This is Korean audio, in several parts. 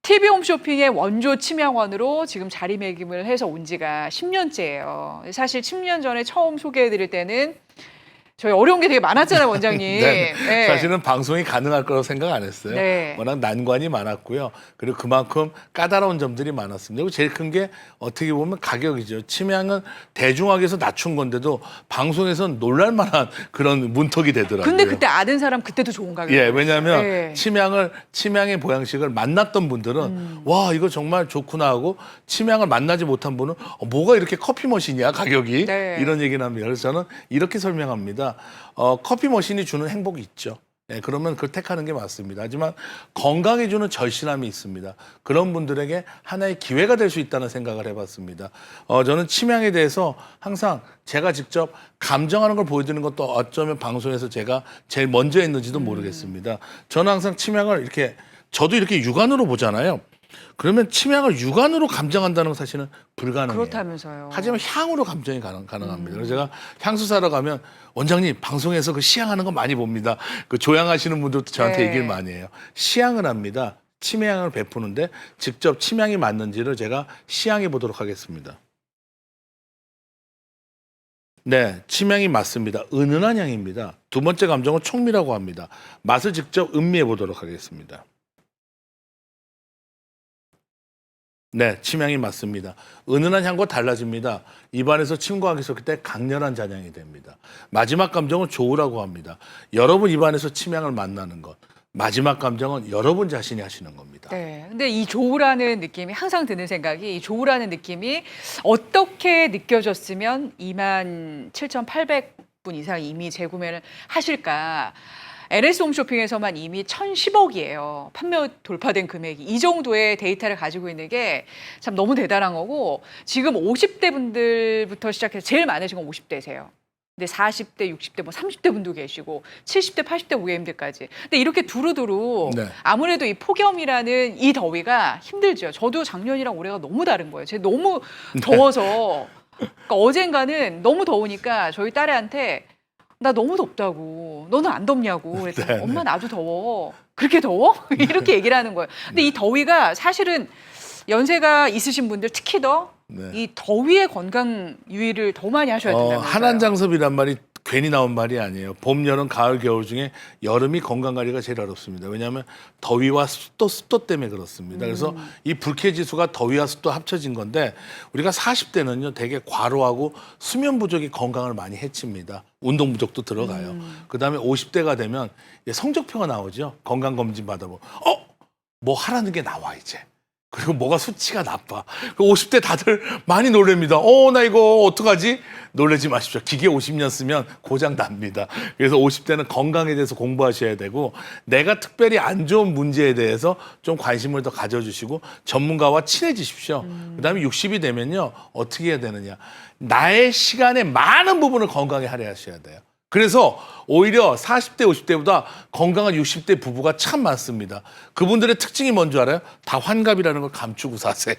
TV 홈쇼핑의 원조 침양원으로 지금 자리매김을 해서 온 지가 10년째예요. 사실 10년 전에 처음 소개해드릴 때는 저희 어려운 게 되게 많았잖아요, 원장님. 네. 네. 사실은 방송이 가능할 거라고 생각 안 했어요. 네. 워낙 난관이 많았고요. 그리고 그만큼 까다로운 점들이 많았습니다. 그리고 제일 큰 게 어떻게 보면 가격이죠. 침향은 대중화해서 낮춘 건데도 방송에서는 놀랄만한 그런 문턱이 되더라고요. 근데 그때 아는 사람 그때도 좋은 가격. 예, 왜냐하면 네. 침향의 보양식을 만났던 분들은 와 이거 정말 좋구나 하고 침향을 만나지 못한 분은 뭐가 이렇게 커피 머신이야 가격이 네. 이런 얘기를 합니다. 그래서 저는 이렇게 설명합니다. 커피 머신이 주는 행복이 있죠. 예, 그러면 그걸 택하는 게 맞습니다. 하지만 건강에 주는 절실함이 있습니다. 그런 분들에게 하나의 기회가 될 수 있다는 생각을 해봤습니다. 저는 침향에 대해서 항상 제가 직접 감정하는 걸 보여드리는 것도 어쩌면 방송에서 제가 제일 먼저 했는지도 모르겠습니다. 저는 항상 침향을 이렇게 저도 이렇게 육안으로 보잖아요. 그러면 침향을 육안으로 감정한다는 건 사실은 불가능해요. 그렇다면서요. 하지만 향으로 감정이 가능합니다. 그래서 제가 향수 사러 가면 원장님 방송에서 그 시향하는 거 많이 봅니다. 그 조향하시는 분들도 저한테 네. 얘기를 많이 해요. 시향을 합니다. 침향을 베푸는데 직접 침향이 맞는지를 제가 시향해 보도록 하겠습니다. 네, 침향이 맞습니다. 은은한 향입니다. 두 번째 감정은 총미라고 합니다. 맛을 직접 음미해 보도록 하겠습니다. 네, 침향이 맞습니다. 은은한 향과 달라집니다. 입안에서 침과 하기 섞일 때 강렬한 잔향이 됩니다. 마지막 감정은 조우라고 합니다. 여러분 입안에서 침향을 만나는 것. 마지막 감정은 여러분 자신이 하시는 겁니다. 네. 근데 이 조우라는 느낌이 항상 드는 생각이 이 조우라는 느낌이 어떻게 느껴졌으면 27,800분 이상 이미 재구매를 하실까? LS 홈쇼핑에서만 이미 1,010억이에요. 판매 돌파된 금액이. 이 정도의 데이터를 가지고 있는 게 참 너무 대단한 거고 지금 50대 분들부터 시작해서 제일 많으신 건 50대세요. 근데 40대, 60대, 뭐 30대 분도 계시고 70대, 80대 고객님들까지. 근데 이렇게 두루두루 네. 아무래도 이 폭염이라는 이 더위가 힘들죠. 저도 작년이랑 올해가 너무 다른 거예요. 제가 너무 더워서 그러니까 어젠가는 너무 더우니까 저희 딸애한테 나 너무 덥다고. 너는 안 덥냐고. 그랬더니 네, 엄마 나도 더워. 그렇게 더워? 이렇게 얘기를 하는 거예요. 근데 이 더위가 사실은 연세가 있으신 분들 특히 더 이 네. 더위의 건강 유의를 더 많이 하셔야 된다면서요. 한한장섭이란 말이 괜히 나온 말이 아니에요. 봄, 여름, 가을, 겨울 중에 여름이 건강 관리가 제일 어렵습니다. 왜냐하면 더위와 습도 때문에 그렇습니다. 그래서 이 불쾌지수가 더위와 습도 합쳐진 건데 우리가 40대는요 되게 과로하고 수면 부족이 건강을 많이 해칩니다. 운동 부족도 들어가요. 그다음에 50대가 되면 성적표가 나오죠. 건강검진 받아보면 뭐 하라는 게 나와 이제. 그리고 뭐가 수치가 나빠. 50대 다들 많이 놀랍니다. 나 이거 어떡하지? 놀라지 마십시오. 기계 50년 쓰면 고장 납니다. 그래서 50대는 건강에 대해서 공부하셔야 되고 내가 특별히 안 좋은 문제에 대해서 좀 관심을 더 가져주시고 전문가와 친해지십시오. 그다음에 60이 되면요. 어떻게 해야 되느냐. 나의 시간의 많은 부분을 건강에 할애하셔야 돼요. 그래서 오히려 40대, 50대보다 건강한 60대 부부가 참 많습니다. 그분들의 특징이 뭔지 알아요? 다 환갑이라는 걸 감추고 사세요.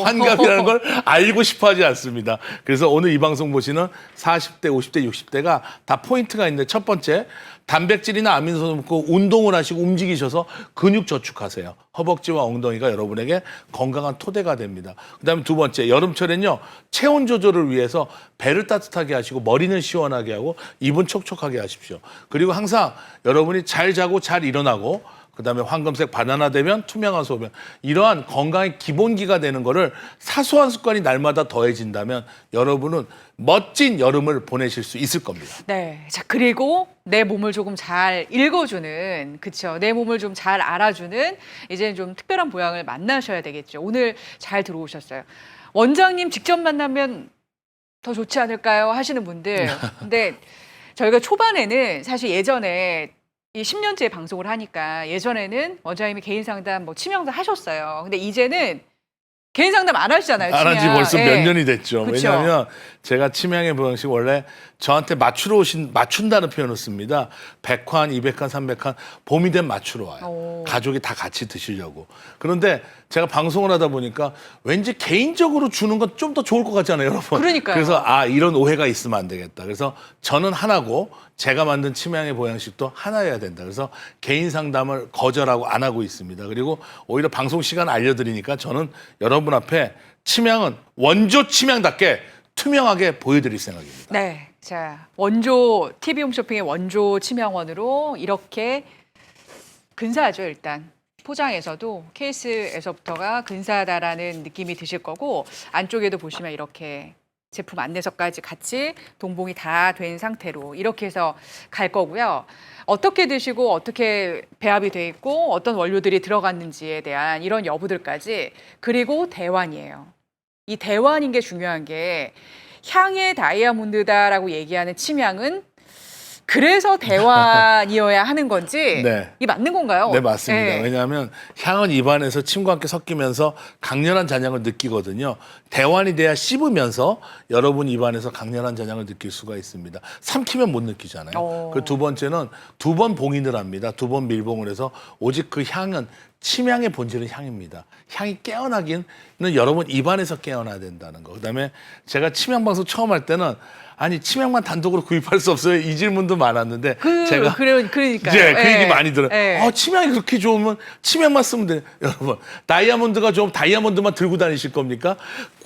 환갑이라는 걸 알고 싶어 하지 않습니다. 그래서 오늘 이 방송 보시는 40대, 50대, 60대가 다 포인트가 있는데 첫 번째, 단백질이나 아미노산을 먹고 운동을 하시고 움직이셔서 근육 저축하세요. 허벅지와 엉덩이가 여러분에게 건강한 토대가 됩니다. 그다음에 두 번째, 여름철엔요. 체온 조절을 위해서 배를 따뜻하게 하시고 머리는 시원하게 하고 입은 촉촉하게 하십시오. 그리고 항상 여러분이 잘 자고 잘 일어나고 그다음에 황금색 바나나 되면 투명한 소변 이러한 건강의 기본기가 되는 거를 사소한 습관이 날마다 더해진다면 여러분은 멋진 여름을 보내실 수 있을 겁니다. 네. 자, 그리고 내 몸을 조금 잘 읽어주는, 그쵸. 내 몸을 좀 잘 알아주는 이제는 좀 특별한 보양을 만나셔야 되겠죠. 오늘 잘 들어오셨어요. 원장님 직접 만나면 더 좋지 않을까요? 하시는 분들. 근데 저희가 초반에는 사실 예전에 이 10년째 방송을 하니까 예전에는 원장님이 개인 상담, 뭐 치명상 하셨어요. 근데 이제는 개인 상담 안 하시잖아요. 안 한 지 치명. 벌써 예. 몇 년이 됐죠. 그쵸. 왜냐하면 제가 치명의 보양식 원래 저한테 맞춘다는 표현을 씁니다. 100칸, 200칸, 300칸 봄이 되면 맞추러 와요. 오. 가족이 다 같이 드시려고. 그런데 제가 방송을 하다 보니까 왠지 개인적으로 주는 건 좀 더 좋을 것 같잖아요, 여러분. 그러니까요. 그래서 이런 오해가 있으면 안 되겠다. 그래서 저는 하나고 제가 만든 치명의 보양식도 하나여야 된다. 그래서 개인 상담을 거절하고 안 하고 있습니다. 그리고 오히려 방송 시간 알려드리니까 저는 여러분 앞에 치명은 원조 치명답게 투명하게 보여드릴 생각입니다. 네. 자, 원조 TV 홈쇼핑의 원조 치명원으로 이렇게 근사하죠, 일단. 포장에서도 케이스에서부터가 근사하다라는 느낌이 드실 거고 안쪽에도 보시면 이렇게 제품 안내서까지 같이 동봉이 다 된 상태로 이렇게 해서 갈 거고요. 어떻게 드시고 어떻게 배합이 돼 있고 어떤 원료들이 들어갔는지에 대한 이런 여부들까지 그리고 대환이에요. 이 대환인 게 중요한 게 향의 다이아몬드다라고 얘기하는 침향은 그래서 대환이어야 하는 건지 네. 이게 맞는 건가요? 네, 맞습니다. 네. 왜냐하면 향은 입안에서 침과 함께 섞이면서 강렬한 잔향을 느끼거든요. 대환이 돼야 씹으면서 여러분 입안에서 강렬한 잔향을 느낄 수가 있습니다. 삼키면 못 느끼잖아요. 그 두 번째는 두 번 봉인을 합니다. 두 번 밀봉을 해서 오직 그 향은 침향의 본질은 향입니다. 향이 깨어나기는 여러분 입안에서 깨어나야 된다는 거. 그다음에 제가 침향 방송 처음 할 때는 아니 치명만 단독으로 구입할 수 없어요. 이 질문도 많았는데 제가 그러니까요. 이제 그 얘기 많이 들어요. 예. 치명이 그렇게 좋으면 치명만 쓰면 돼. 여러분 다이아몬드가 좋으면 다이아몬드만 들고 다니실 겁니까?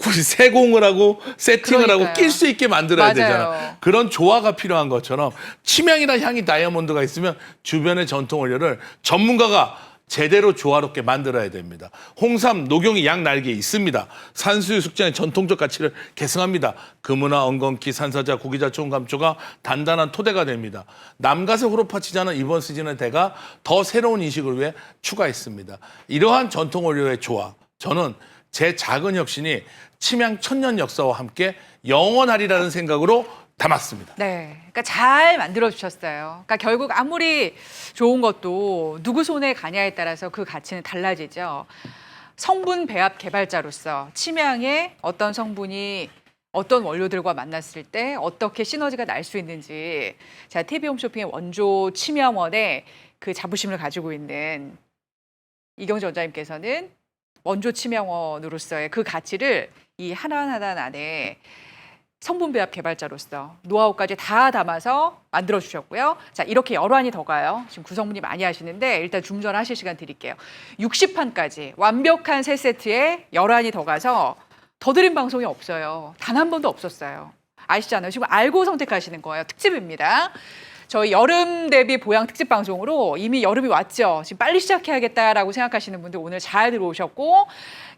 굳이 세공을 하고 세팅을 하고 그러니까요. 낄 수 있게 만들어야 맞아요. 되잖아. 그런 조화가 필요한 것처럼 치명이나 향이 다이아몬드가 있으면 주변의 전통 원료를 전문가가 제대로 조화롭게 만들어야 됩니다. 홍삼, 녹용이 양 날개에 있습니다. 산수유 숙장의 전통적 가치를 계승합니다. 금은화, 엉겅퀴, 산사자, 구기자, 총감초가 단단한 토대가 됩니다. 남가세 호로파치자는 이번 시즌의 대가 더 새로운 인식을 위해 추가했습니다. 이러한 전통 원료의 조화, 저는 제 작은 혁신이 침향 천년 역사와 함께 영원하리라는 생각으로 담았습니다. 네, 그러니까 잘 만들어 주셨어요. 그러니까 결국 아무리 좋은 것도 누구 손에 가냐에 따라서 그 가치는 달라지죠. 성분 배합 개발자로서 침향의 어떤 성분이 어떤 원료들과 만났을 때 어떻게 시너지가 날 수 있는지 자 TV 홈쇼핑의 원조 침향원의 그 자부심을 가지고 있는 이경재 원장님께서는 원조 침향원으로서의 그 가치를 이 하나하나 안에 성분 배합 개발자로서 노하우까지 다 담아서 만들어 주셨고요. 자, 이렇게 열환이 더 가요. 지금 구성분이 많이 하시는데 일단 중전하실 시간 드릴게요. 60판까지 완벽한 세 세트에 열환이 더 가서 더 드린 방송이 없어요. 단 한 번도 없었어요. 아시잖아요. 지금 알고 선택하시는 거예요. 특집입니다. 저희 여름 대비 보양 특집 방송으로 이미 여름이 왔죠. 지금 빨리 시작해야겠다라고 생각하시는 분들 오늘 잘 들어오셨고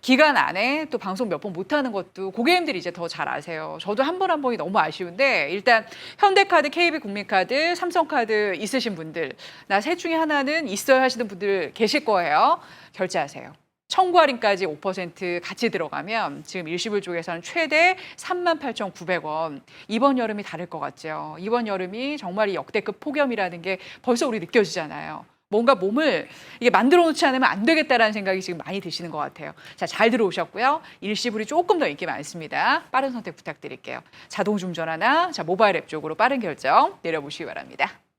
기간 안에 또 방송 몇 번 못하는 것도 고객님들이 이제 더 잘 아세요. 저도 한 번 한 번이 너무 아쉬운데 일단 현대카드, KB국민카드, 삼성카드 있으신 분들 나 셋 중에 하나는 있어야 하시는 분들 계실 거예요. 결제하세요. 청구 할인까지 5% 같이 들어가면 지금 일시불 쪽에서는 최대 38,900원. 이번 여름이 다를 것 같죠. 이번 여름이 정말 이 역대급 폭염이라는 게 벌써 우리 느껴지잖아요. 뭔가 몸을 이게 만들어 놓지 않으면 안 되겠다라는 생각이 지금 많이 드시는 것 같아요. 자, 잘 들어오셨고요. 일시불이 조금 더 인기 많습니다. 빠른 선택 부탁드릴게요. 자동 중전 하나, 자 모바일 앱 쪽으로 빠른 결정 내려보시기 바랍니다.